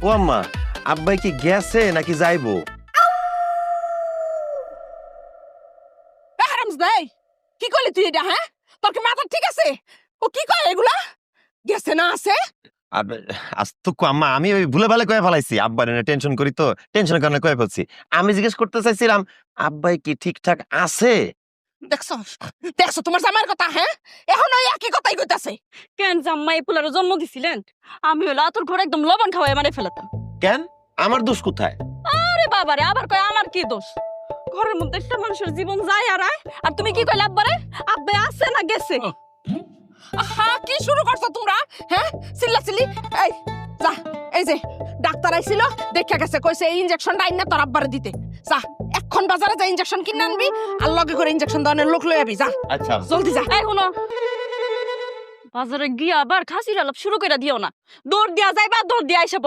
ও আম্মা, আব্বাই কি গেছে নাকি যাইবো? হারামজাদা, কি করলি তুই এটা? হ্যাঁ, তোর কি মাথা ঠিক আছে? ও কি কয় এগুলা? গেছে না আছে? আজ তো আম্মা আমি ওই ভুলে ভালে কয়ে ফেলাইছি, আব্বা টেনশন করি তো, টেনশনের কারণে কয়ে ফেলছি। আমি জিজ্ঞেস করতে চাইছিলাম আব্বাই কি ঠিকঠাক আছে। দেখছো দেখছো তোমার জামার কথা? হ্যাঁ, এখন ওই একই কথাই কইতাছে। কেন জাম্মাই পোলার জন্ম দিছিলেন? আমি হলো তোর ঘরে একদম লবণ খাওয়াই মারে ফেলাতাম। কেন, আমার দোষ কোথায়? আরে বাবারে, আবার কয় আমার কি দোষ? ঘরের মধ্যে একটা মানুষের জীবন যায় আর আয়, আর তুমি কি কইলে আব্বারে? আব্বা আছে না গেছে? হ্যাঁ, কি শুরু করছো তোমরা? হ্যাঁ, চিল্লাচিল্লি। এই যা, এই যে ডাক্তার আইছিল, দেখা গেছে, কইছে এই ইনজেকশনটা আইনা তোর আব্বারে দিতে। যা, এখন বাজারে যা ইনজেকশন কিনে আনবি, আর লগে করে ইনজেকশন দেওয়ানোর লোক লই আবি। যা, আচ্ছা জলদি যা। এই শুনো, বাজারে গিয়া আবার খাসির আলাপ শুরু করে দিও না। দৌড় দিয়া যাইবা, দৌড় দিয়া আইসা পড়।